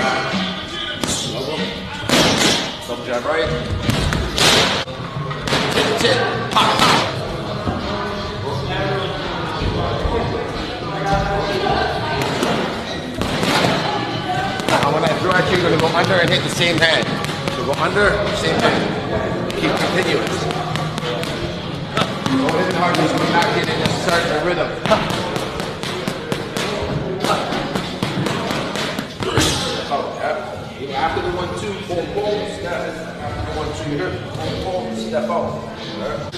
back. Double. Double jab right. Tip. Pop, pop. Now when I throw at you, you're going to go under and hit the same hand. So go under, same hand. Keep continuous. Go in hard, just come back in and just start the rhythm. Oh, yeah. After the 1-2, boom, boom, step. After the 1-2, here, boom, boom, step out. Right.